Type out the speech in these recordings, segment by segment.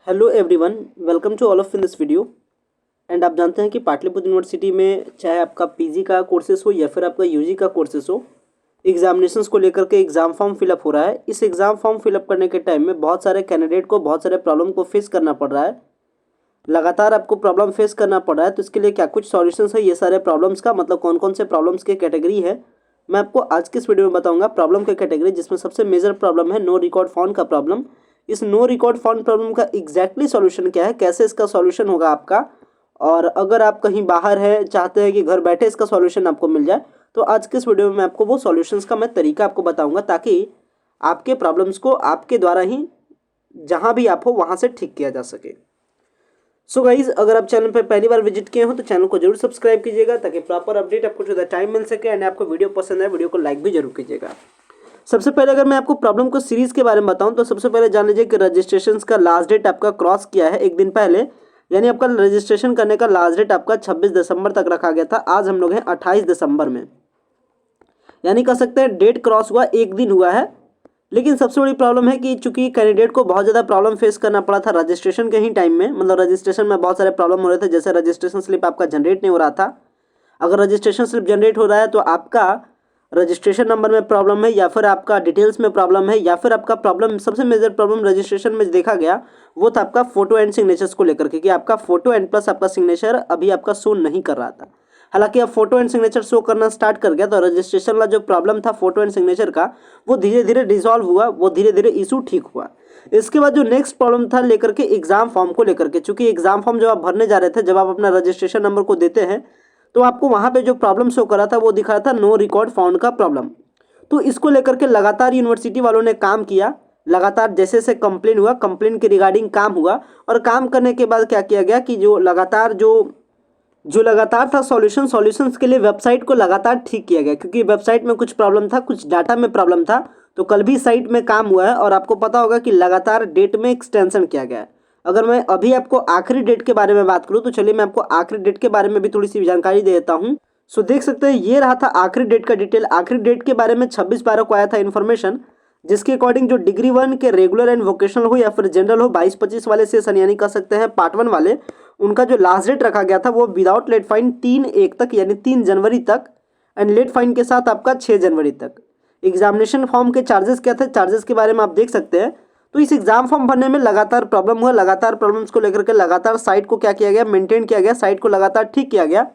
Hello everyone, welcome to all of in this video. And आप जानते हैं कि पाटलिपुत्र यूनिवर्सिटी में चाहे आपका पीजी का कोर्सेस हो या फिर आपका यूजी का कोर्सेस हो, एग्जामिनेशंस को लेकर के एग्ज़ाम फॉर्म फिलअप हो रहा है। इस एग्ज़ाम फॉर्म फिलअप करने के टाइम में बहुत सारे कैंडिडेट को बहुत सारे प्रॉब्लम को फेस करना पड़ रहा है। लगातार आपको प्रॉब्लम फेस करना पड़ रहा है, तो इसके लिए क्या कुछ सॉल्यूशंस है ये सारे प्रॉब्लम्स का, मतलब कौन कौन से प्रॉब्लम्स के कैटेगरी है, मैं आपको आज के इस वीडियो में बताऊंगा। प्रॉब्लम के कैटेगरी जिसमें सबसे मेजर प्रॉब्लम है नो रिकॉर्ड फाउंड का प्रॉब्लम। इस नो रिकॉर्ड फाउंड प्रॉब्लम का एग्जैक्टली सॉल्यूशन क्या है, कैसे इसका सॉल्यूशन होगा आपका, और अगर आप कहीं बाहर है चाहते हैं कि घर बैठे इसका सॉल्यूशन आपको मिल जाए, तो आज के इस वीडियो में मैं आपको वो सॉल्यूशंस का मैं तरीका आपको बताऊंगा, ताकि आपके प्रॉब्लम्स को आपके द्वारा ही जहाँ भी आप हो वहाँ से ठीक किया जा सके। सो गाइज, अगर आप चैनल पर पहली बार विजिट किए हो तो चैनल को जरूर सब्सक्राइब कीजिएगा, ताकि प्रॉपर अपडेट आपको टू द टाइम मिल सके। एंड आपको वीडियो पसंद है, वीडियो को लाइक भी जरूर कीजिएगा। सबसे पहले अगर मैं आपको प्रॉब्लम को सीरीज के बारे में बताऊं, तो सबसे पहले जान लीजिए कि रजिस्ट्रेशन का लास्ट डेट आपका क्रॉस किया है एक दिन पहले, यानी आपका रजिस्ट्रेशन करने का लास्ट डेट आपका 26 दिसंबर तक रखा गया था। आज हम लोग हैं 28 दिसंबर में, यानी कह सकते हैं डेट क्रॉस हुआ, एक दिन हुआ है। लेकिन सबसे बड़ी प्रॉब्लम है कि चूंकि कैंडिडेट को बहुत ज़्यादा प्रॉब्लम फेस करना पड़ा था रजिस्ट्रेशन के ही टाइम में, मतलब रजिस्ट्रेशन में बहुत सारे प्रॉब्लम हो रहे थे, जैसे रजिस्ट्रेशन स्लिप आपका जनरेट नहीं हो रहा था। अगर रजिस्ट्रेशन स्लिप जनरेट हो रहा है तो आपका रजिस्ट्रेशन नंबर में प्रॉब्लम है, या फिर आपका डिटेल्स में प्रॉब्लम है, या फिर आपका प्रॉब्लम, सबसे मेजर प्रॉब्लम रजिस्ट्रेशन में देखा गया वो था आपका फोटो एंड सिग्नेचर्स को लेकर के, कि आपका फोटो एंड प्लस आपका सिग्नेचर अभी आपका शो नहीं कर रहा था। हालांकि अब फोटो एंड सिग्नेचर शो करना स्टार्ट कर गया, तो रजिस्ट्रेशन वाला जो प्रॉब्लम था फोटो एंड सिग्नेचर का, वो धीरे धीरे रिजॉल्व हुआ, वो धीरे धीरे इशू ठीक हुआ। इसके बाद जो नेक्स्ट प्रॉब्लम था लेकर के एग्जाम फॉर्म को लेकर के, चूंकि एग्जाम फॉर्म जब आप भरने जा रहे थे, जब आप अपना रजिस्ट्रेशन नंबर को देते हैं, तो आपको वहाँ पे जो प्रॉब्लम शो करा था वो दिखा रहा था नो रिकॉर्ड फाउंड का प्रॉब्लम। तो इसको लेकर के लगातार यूनिवर्सिटी वालों ने काम किया, लगातार जैसे जैसे कंप्लेन हुआ, कंप्लेन के रिगार्डिंग काम हुआ, और काम करने के बाद क्या किया गया कि जो लगातार था सॉल्यूशंस के लिए वेबसाइट को लगातार ठीक किया गया, क्योंकि वेबसाइट में कुछ प्रॉब्लम था, कुछ डाटा में प्रॉब्लम था। तो कल भी साइट में काम हुआ है, और आपको पता होगा कि लगातार डेट में एक्सटेंशन किया गया है। अगर मैं अभी आपको आखिरी डेट के बारे में बात करूं, तो चलिए मैं आपको आखिरी डेट के बारे में भी थोड़ी सी जानकारी दे देता हूं। सो देख सकते हैं, ये रहा था आखिरी डेट का डिटेल। आखिरी डेट के बारे में 26/12 को आया था इन्फॉर्मेशन, जिसके अकॉर्डिंग जो डिग्री 1 के रेगुलर एंड वोकेशनल हो या फिर जनरल हो, 22-25 वाले सेशन यानी कह सकते हैं पार्ट 1 वाले, उनका जो लास्ट डेट रखा गया था वो विदाउट लेट फाइन 3/1 तक, यानी 3 जनवरी तक, एंड लेट फाइन के साथ आपका 6 जनवरी तक। एग्जामिनेशन फॉर्म के चार्जेस क्या थे, चार्जेस के बारे में आप देख सकते हैं। तो इस एग्जाम फॉर्म भरने में लगातार प्रॉब्लम हुआ, लगातार प्रॉब्लम्स को लेकर के लगातार साइट को क्या किया गया, मेंटेन किया गया, साइट को लगातार ठीक किया गया।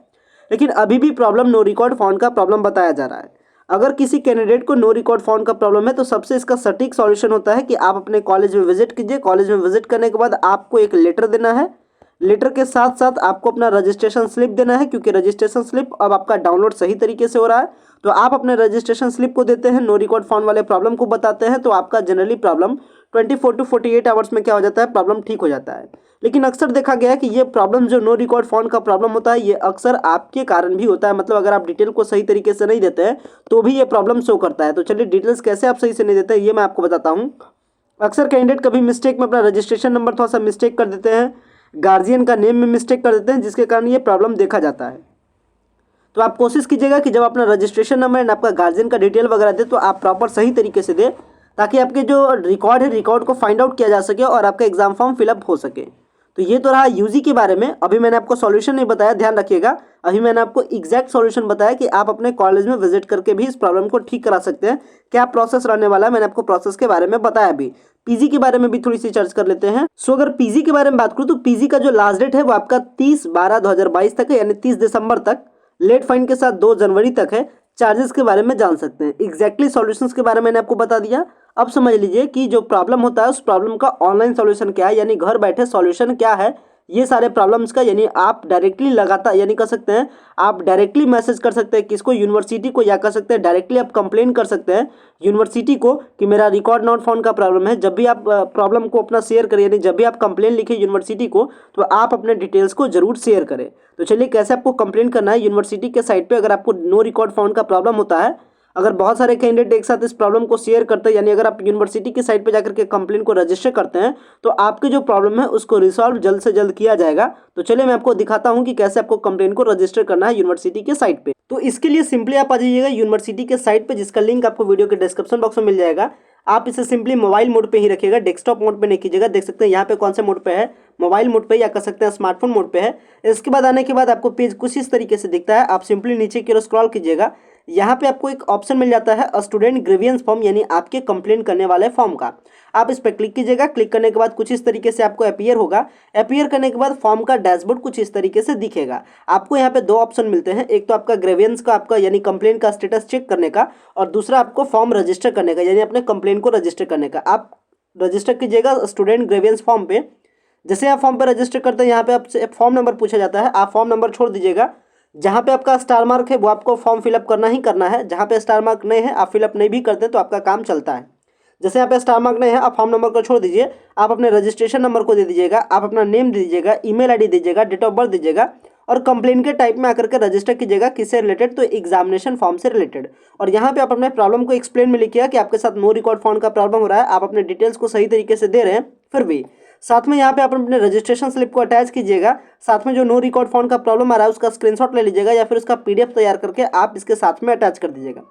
लेकिन अभी भी प्रॉब्लम नो रिकॉर्ड फाउंड का प्रॉब्लम बताया जा रहा है। अगर किसी कैंडिडेट को नो रिकॉर्ड फाउंड का प्रॉब्लम है, तो सबसे इसका सटीक सॉल्यूशन होता है कि आप अपने कॉलेज में विजिट कीजिए। कॉलेज में विजिट करने के बाद आपको एक लेटर देना है, लेटर के साथ साथ आपको अपना रजिस्ट्रेशन स्लिप देना है, क्योंकि रजिस्ट्रेशन स्लिप अब आपका डाउनलोड सही तरीके से हो रहा है। तो आप अपने रजिस्ट्रेशन स्लिप को देते हैं, नो रिकॉर्ड फाउंड वाले प्रॉब्लम को बताते हैं, तो आपका जनरली प्रॉब्लम 24 to 48 आवर्स में क्या हो जाता है, प्रॉब्लम ठीक हो जाता है। लेकिन अक्सर देखा गया है कि ये प्रॉब्लम जो नो रिकॉर्ड फाउंड का प्रॉब्लम होता है, ये अक्सर आपके कारण भी होता है। मतलब अगर आप डिटेल को सही तरीके से नहीं देते हैं तो भी ये प्रॉब्लम शो करता है। तो चलिए डिटेल्स कैसे आप सही से नहीं देते हैं ये मैं आपको बताता हूँ। अक्सर कैंडिडेट कभी मिस्टेक में अपना रजिस्ट्रेशन नंबर थोड़ा सा मिस्टेक कर देते हैं, गार्जियन का नेम में मिस्टेक कर देते हैं, जिसके कारण ये प्रॉब्लम देखा जाता है। तो आप कोशिश कीजिएगा कि जब अपना रजिस्ट्रेशन नंबर एंड आपका गार्जियन का डिटेल वगैरह दे, तो आप प्रॉपर सही तरीके से दे, ताकि आपके जो रिकॉर्ड है, रिकॉर्ड को फाइंड आउट किया जा सके और आपका एग्जाम फॉर्म फिलअप हो सके। तो ये तो रहा यूजी के बारे में। अभी मैंने आपको सॉल्यूशन नहीं बताया, ध्यान रखिएगा। अभी मैंने आपको एग्जैक्ट सॉल्यूशन बताया कि आप अपने कॉलेज में विजिट करके भी इस प्रॉब्लम को ठीक करा सकते हैं। क्या प्रोसेस रहने वाला है, मैंने आपको प्रोसेस के बारे में बताया। भी पीजी के बारे में भी थोड़ी सी चर्चा कर लेते हैं। सो अगर पीजी के बारे में बात करूँ, तो पीजी का जो लास्ट डेट है वो आपका 30/12/2022 तक है, यानी 30 दिसंबर तक। लेट फाइन के साथ 2 जनवरी तक है। चार्जेस के बारे में जान सकते हैं। एग्जैक्टली सॉल्यूशंस के बारे में मैंने आपको बता दिया। अब समझ लीजिए कि जो प्रॉब्लम होता है उस प्रॉब्लम का ऑनलाइन सॉल्यूशन क्या है, यानी घर बैठे सॉल्यूशन क्या है ये सारे प्रॉब्लम्स का। यानी आप डायरेक्टली लगातार, यानी कह सकते हैं आप डायरेक्टली मैसेज कर सकते हैं किसको, यूनिवर्सिटी को, या कह सकते हैं डायरेक्टली आप कंप्लेन कर सकते हैं यूनिवर्सिटी को कि मेरा रिकॉर्ड नॉट फाउंड का प्रॉब्लम है। जब भी आप प्रॉब्लम को अपना शेयर करें, यानी जब भी आप कंप्लेन लिखें यूनिवर्सिटी को, तो आप अपने डिटेल्स को जरूर शेयर करें। तो चलिए कैसे आपको कंप्लेन करना है यूनिवर्सिटी के साइट पे, अगर आपको नो रिकॉर्ड फाउंड का प्रॉब्लम होता है। अगर बहुत सारे कैंडिडेट एक साथ इस प्रॉब्लम को शेयर करते हैं, यानी अगर आप यूनिवर्सिटी की साइट पे जाकर के कंप्लेन को रजिस्टर करते हैं, तो आपके जो प्रॉब्लम है उसको रिसॉल्व जल्द से जल्द किया जाएगा। तो चलिए मैं आपको दिखाता हूं कि कैसे आपको कंप्लेन को रजिस्टर करना है यूनिवर्सिटी के साइट पे। तो इसके लिए सिंपली आप आ जाइएगा यूनिवर्सिटी के साइट पे, जिसका लिंक आपको वीडियो के डिस्क्रिप्शन बॉक्स में मिल जाएगा। आप इसे सिंपली मोबाइल मोड पे ही रखिएगा, डेस्कटॉप मोड पे नहीं कीजिएगा। देख सकते हैं यहाँ पे कौन से मोड पे है, मोबाइल मोड पे या कह सकते हैं स्मार्टफोन मोड पे है। इसके बाद आने के बाद आपको पेज कुछ इस तरीके से दिखता है। आप सिंपली नीचे की ओर स्क्रॉल कीजिएगा, यहाँ पे आपको एक ऑप्शन मिल जाता है स्टूडेंट ग्रीवियंस फॉर्म, यानी आपके कंप्लेंट करने वाले फॉर्म का। आप इस पर क्लिक कीजिएगा। क्लिक करने के बाद कुछ इस तरीके से आपको अपीयर होगा। अपीयर करने के बाद फॉर्म का डैशबोर्ड कुछ इस तरीके से दिखेगा। आपको यहाँ पे दो ऑप्शन मिलते हैं, एक तो आपका ग्रीवियंस का, आपका यानी कंप्लेंट का स्टेटस चेक करने का, और दूसरा आपको फॉर्म रजिस्टर करने का, यानी अपने कंप्लेंट को रजिस्टर करने का। आप रजिस्टर कीजिएगा स्टूडेंट ग्रीवियंस फॉर्म पे। जैसे आप फॉर्म पे रजिस्टर करते हैं, यहाँ पे आपसे फॉर्म नंबर पूछा जाता है, आप फॉर्म नंबर छोड़ दीजिएगा। जहाँ पे आपका स्टार मार्क है वो आपको फॉर्म फिलअप करना ही करना है। जहाँ पे स्टार मार्क नहीं है, आप फिलअप नहीं भी करते तो आपका काम चलता है। जैसे यहाँ पे स्टार मार्क नहीं है, आप फॉर्म नंबर को छोड़ दीजिए। आप अपने रजिस्ट्रेशन नंबर को दे दीजिएगा, आप अपना नेम दे दीजिएगा, ईमेल आईडी दीजिएगा, डेट ऑफ बर्थ दीजिएगा, और कंप्लेंट के टाइप में आकर के रजिस्टर कीजिएगा। किससे रिलेटेड, तो एग्जामिनेशन फॉर्म से रिलेटेड। और यहाँ पे आप अपने प्रॉब्लम को एक्सप्लेन में लिखिएगा कि आपके साथ नो रिकॉर्ड फाउंड का प्रॉब्लम हो रहा है, आप अपने डिटेल्स को सही तरीके से दे रहे हैं फिर भी। साथ में यहाँ पे आप अपने रजिस्ट्रेशन स्लिप को अटैच कीजिएगा। साथ में जो नो रिकॉर्ड फाउंड का प्रॉब्लम आ रहा है उसका स्क्रीनशॉट ले लीजिएगा, या फिर उसका पीडीएफ तैयार करके आप इसके साथ में अटैच कर दीजिएगा।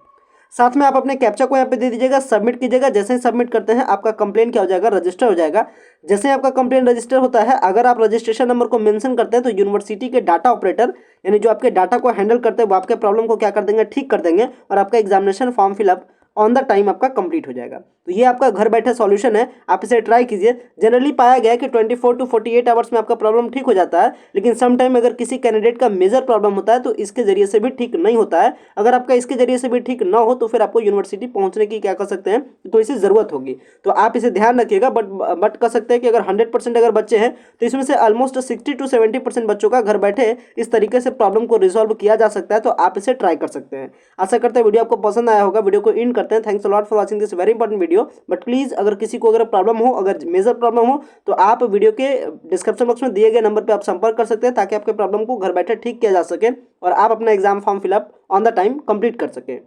साथ में आप अपने कैप्चा को यहाँ पे दे दीजिएगा, सबमिट कीजिएगा। जैसे ही सबमिट करते हैं आपका कंप्लेंट क्या हो जाएगा, रजिस्टर हो जाएगा। जैसे ही आपका कंप्लेंट रजिस्टर होता है, अगर आप रजिस्ट्रेशन नंबर को मेंशन करते हैं तो यूनिवर्सिटी के डाटा ऑपरेटर, यानी जो आपके डाटा को हैंडल करते हैं, वो आपके प्रॉब्लम को क्या कर देंगे, ठीक कर देंगे, और आपका examination form fill up on the time आपका कंप्लीट हो जाएगा। तो ये आपका घर बैठे सॉल्यूशन है, आप इसे ट्राई कीजिए। जनरली पाया गया है कि 24 to 48 आवर्स में आपका प्रॉब्लम ठीक हो जाता है, लेकिन सम टाइम अगर किसी कैंडिडेट का मेजर प्रॉब्लम होता है तो इसके जरिए से भी ठीक नहीं होता है। अगर आपका इसके जरिए से भी ठीक ना हो तो फिर आपको यूनिवर्सिटी पहुंचने की क्या कर सकते हैं, तो इसे ज़रूरत होगी। तो आप इसे ध्यान रखिएगा। बट कर सकते हैं कि अगर 100% अगर बच्चे हैं तो इसमें से ऑलमोस्ट 60 to 70% बच्चों का घर बैठे इस तरीके से प्रॉब्लम को रिजॉल्व किया जा सकता है। तो आप इसे ट्राई कर सकते हैं। आशा करते हैं वीडियो आपको पसंद आया होगा। वीडियो को एंड करते हैं। Thanks a lot for watching this very important video. But please अगर किसी को अगर प्रॉब्लम हो, अगर मेजर प्रॉब्लम हो, तो आप वीडियो के डिस्क्रिप्शन बॉक्स में दिए गए नंबर पे आप संपर्क कर सकते हैं, ताकि आपके प्रॉब्लम को घर बैठे ठीक किया जा सके और आप अपना exam form fill up on the time complete कर सकें।